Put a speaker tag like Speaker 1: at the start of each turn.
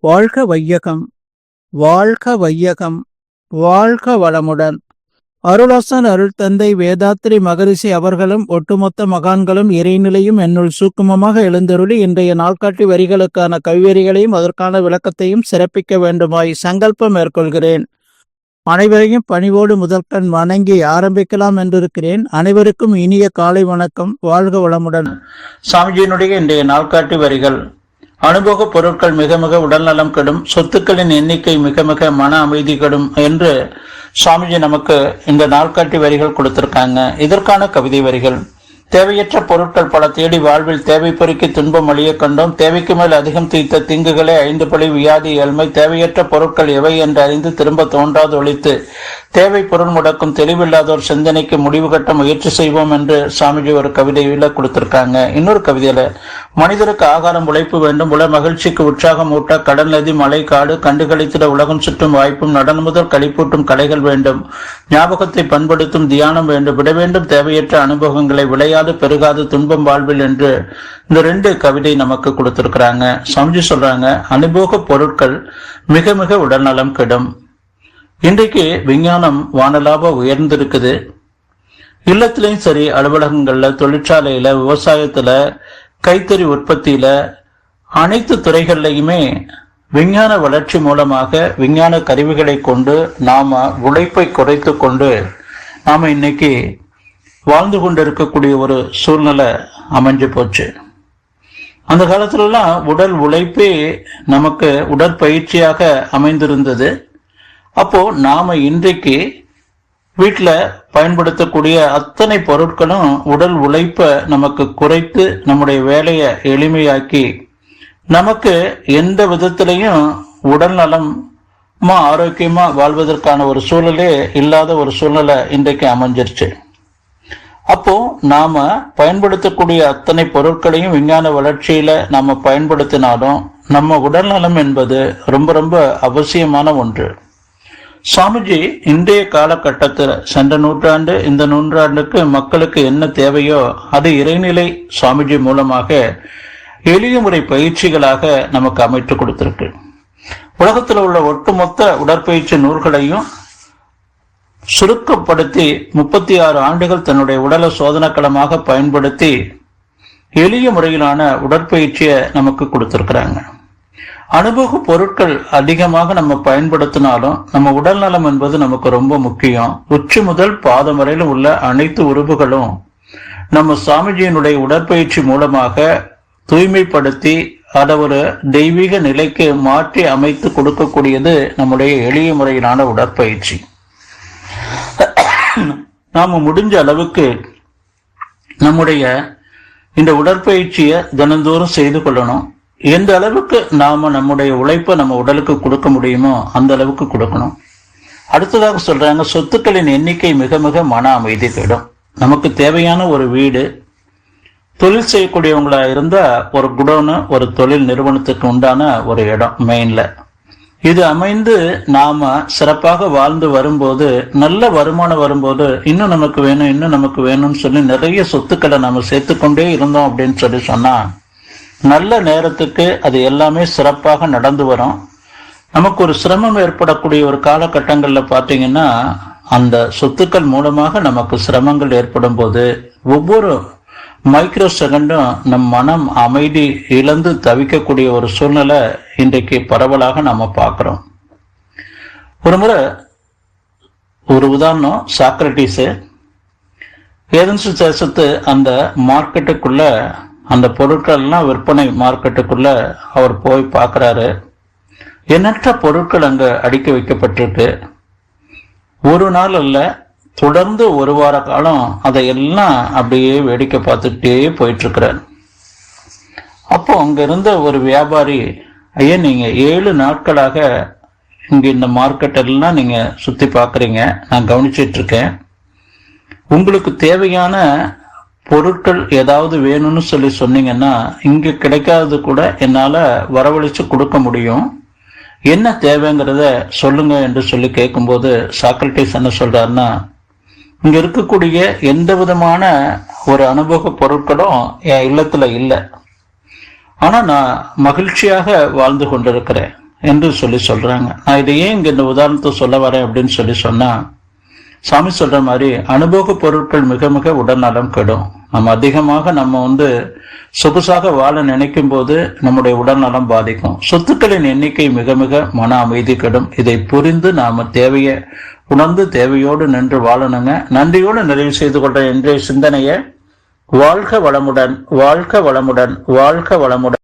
Speaker 1: வாழ்க வையகம், வாழ்க வையகம், வாழ்க வளமுடன். அருளாசன் அருள் தந்தை வேதாத்ரி மகரிஷி அவர்களும் ஒட்டுமொத்த மகான்களும் இறைநிலையும் என்னுள் சூக்குமமாக எழுந்தருளி இன்றைய நாள்காட்டி வரிகளுக்கான கவிவரிகளையும் அதற்கான விளக்கத்தையும் சிறப்பிக்க வேண்டுமாய் சங்கல்பம் மேற்கொள்கிறேன். அனைவரையும் பணிவோடு முதற்கண் வணங்கி ஆரம்பிக்கலாம் என்றிருக்கிறேன். அனைவருக்கும் இனிய காலை வணக்கம். வாழ்க வளமுடன்.
Speaker 2: சாமிஜியினுடைய இன்றைய நாள்காட்டி வரிகள். அனுபவ பொருட்கள் மிக மிக உடல்நலம் கெடும், சொத்துக்களின் எண்ணிக்கை மிக மிக மன அமைதி கெடும் என்று சுவாமிஜி நமக்கு இந்த நாள்காட்டி வரிகள் கொடுத்திருக்காங்க. இதற்கான கவிதை வரிகள். தேவையற்ற பொருட்கள் பல தேடி வாழ்வில் தேவை பொறுக்கி துன்பம் அழிய கண்டோம். தேவைக்கு மேல் அதிகம் தீர்த்த தீங்குகளே 5 பழி வியாதி ஏழ்மை. தேவையற்ற பொருட்கள் எவை என்று அறிந்து திரும்ப தோன்றாது ஒழித்து தேவை பொருள் முடக்கும் தெளிவில்லாதோர் சிந்தனைக்கு முடிவு கட்ட முயற்சி செய்வோம் என்று சாமிஜி ஒரு கவிதையில கொடுத்திருக்காங்க. இன்னொரு கவிதையில, மனிதருக்கு ஆகாரம் உழைப்பு வேண்டும், உல மகிழ்ச்சிக்கு உற்சாகம் ஊட்ட கடல் நதி மலை காடு கண்டுகளித்திட உலகம் சுற்றும் வாய்ப்பும் நடன் முதல் களிப்பூட்டும் கலைகள் வேண்டும், ஞாபகத்தை பண்படுத்தும் தியானம் வேண்டும், விட வேண்டும் தேவையற்ற அனுபவங்களை, விளையாடு பெருகாது துன்பம் வாழ்வில் என்று இந்த 2 கவிதை நமக்கு கொடுத்திருக்கிறாங்க. சாமிஜி சொல்றாங்க, அனுபவ பொருட்கள் மிக மிக உடல்நலம் கெடும். இன்றைக்கு விஞ்ஞானம் வானலாக உயர்ந்திருக்குது. இல்லத்திலையும் சரி, அலுவலகங்கள்ல, தொழிற்சாலையில, விவசாயத்துல, கைத்தறி உற்பத்தியில, அனைத்து துறைகள்லையுமே விஞ்ஞான வளர்ச்சி மூலமாக விஞ்ஞான கருவிகளை கொண்டு நாம உழைப்பை குறைத்து கொண்டு நாம இன்னைக்கு வாழ்ந்து கொண்டு இருக்கக்கூடிய ஒரு சூழ்நிலை அமைஞ்சு போச்சு. அந்த காலத்துலலாம் உடல் உழைப்பே நமக்கு உடற்பயிற்சியாக அமைந்திருந்தது. அப்போ நாம இன்றைக்கு வீட்டில் பயன்படுத்தக்கூடிய அத்தனை பொருட்களும் உடல் உழைப்பை நமக்கு குறைத்து நம்முடைய வேலையை எளிமையாக்கி நமக்கு எந்த விதத்திலையும் உடல் நலமா ஆரோக்கியமா வாழ்வதற்கான ஒரு சூழலே இல்லாத ஒரு சூழ்நிலை இன்றைக்கு அமைஞ்சிருச்சு. அப்போ நாம பயன்படுத்தக்கூடிய அத்தனை பொருட்களையும் விஞ்ஞான வளர்ச்சியில நாம பயன்படுத்தினாலும் நம்ம உடல் நலம் என்பது ரொம்ப ரொம்ப அவசியமான ஒன்று. சுவாமிஜி இன்றைய காலகட்டத்தில் சென்ற நூற்றாண்டு இந்த நூற்றாண்டுக்கு மக்களுக்கு என்ன தேவையோ அது இறைநிலை சுவாமிஜி மூலமாக எளிய முறை பயிற்சிகளாக நமக்கு அமைத்து கொடுத்திருக்கு. உலகத்தில் உள்ள ஒட்டுமொத்த உடற்பயிற்சி நூல்களையும் சுருக்கப்படுத்தி 36 ஆண்டுகள் தன்னுடைய உடலை சோதனைக்களமாக பயன்படுத்தி எளிய முறையிலான உடற்பயிற்சியை நமக்கு கொடுத்திருக்கிறாங்க. அனுபவ பொருட்கள் அதிகமாக நம்ம பயன்படுத்தினாலும் நம்ம உடல் நலம் என்பது நமக்கு ரொம்ப முக்கியம். உச்சி முதல் பாதம் வரையில் உள்ள அனைத்து உறுப்புகளும் நம்ம சாமிஜியினுடைய உடற்பயிற்சி மூலமாக தூய்மைப்படுத்தி அதை ஒரு தெய்வீக நிலைக்கு மாற்றி அமைத்து கொடுக்கக்கூடியது நம்முடைய எளிய முறையிலான உடற்பயிற்சி. நாம முடிஞ்ச அளவுக்கு நம்முடைய இந்த உடற்பயிற்சியை தினந்தோறும் செய்து கொள்ளணும். எந்த அளவுக்கு நாம நம்முடைய உழைப்பை நம்ம உடலுக்கு கொடுக்க முடியுமோ அந்த அளவுக்கு கொடுக்கணும். அடுத்ததாக சொல்றாங்க, சொத்துக்களின் எண்ணிக்கை மிக மிக மன அமைதி கெடும். நமக்கு தேவையான ஒரு வீடு, தொழில் செய்யக்கூடியவங்களா இருந்தா ஒரு குடோனு, ஒரு தொழில் நிறுவனத்துக்கு உண்டான ஒரு இடம் மெயின்ல இது அமைந்து நாம சிறப்பாக வாழ்ந்து வரும்போது, நல்ல வருமானம் வரும்போது இன்னும் நமக்கு வேணும் இன்னும் நமக்கு வேணும்னு சொல்லி நிறைய சொத்துக்களை நம்ம சேர்த்துக்கொண்டே இருந்தோம் அப்படின்னு சொன்னா நல்ல நேரத்துக்கு அது எல்லாமே சிறப்பாக நடந்து வரும். நமக்கு ஒரு சிரமம் ஏற்படக்கூடிய ஒரு காலகட்டங்களில் பார்த்தீங்கன்னா அந்த சொத்துக்கள் மூலமாக நமக்கு சிரமங்கள் ஏற்படும் போது ஒவ்வொரு மைக்ரோ செகண்டும் நம் மனம் அமைதி இழந்து தவிக்கக்கூடிய ஒரு சூழ்நிலை இன்றைக்கு பரவலாக நம்ம பார்க்கிறோம். ஒரு முறை ஒரு உதாரணம், சாக்ரட்டிஸ் ஏதென்ஸ் தேசத்து அந்த மார்க்கெட்டுக்குள்ள அந்த பொருட்கள்லாம் விற்பனை மார்க்கெட்டுக்குள்ள அவர் போய் பார்க்கிறாரு. எண்ணற்ற பொருட்கள் அங்க அடுக்கி வைக்கப்பட்டிருக்கு. ஒரு நாள் அல்ல, தொடர்ந்து 1 வார காலம் அதையெல்லாம் அப்படியே வேடிக்கை பார்த்துட்டே போயிட்டு இருக்கிறார். அப்போ அங்க இருந்த ஒரு வியாபாரி, ஐயா நீங்க 7 நாட்களாக இங்க இந்த மார்க்கெட்டெல்லாம் நீங்க சுத்தி பார்க்குறீங்க, நான் கவனிச்சிட்டு இருக்கேன். உங்களுக்கு தேவையான பொருட்கள் ஏதாவது வேணும்னு சொல்லி சொன்னீங்கன்னா இங்க கிடைக்காதது கூட என்னால வரவழைச்சு கொடுக்க முடியும், என்ன தேவைங்கிறத சொல்லுங்க என்று சொல்லி கேட்கும்போது சாக்ரட்டிஸ் என்ன சொல்றாருன்னா, இங்க இருக்கக்கூடிய எந்த விதமான ஒரு அனுபவ பொருட்களும் என் இல்லத்துல இல்லை, ஆனா நான் மகிழ்ச்சியாக வாழ்ந்து கொண்டிருக்கிறேன். என்று சொல்றாங்க. நான் இதை ஏன் இங்க இந்த உதாரணத்தை சொல்ல வரேன் அப்படின்னு சொன்னா, சாமி சொல்ற மாதிரி அனுபவ பொருட்கள் மிக மிக உடல்நலம் கெடும். நம்ம அதிகமாக சொகுசாக வாழ நினைக்கும் போது நம்முடைய உடல்நலம் பாதிக்கும். சொத்துக்களின் எண்ணிக்கை மிக மிக மன அமைதி கெடும். இதை புரிந்து நாம தேவையை உணர்ந்து தேவையோடு நின்று வாழணுங்க. நன்றியோடு நிறைவு செய்து கொள்ற இன்றைய சிந்தனையை வாழ்க வளமுடன், வாழ்க வளமுடன், வாழ்க வளமுடன்.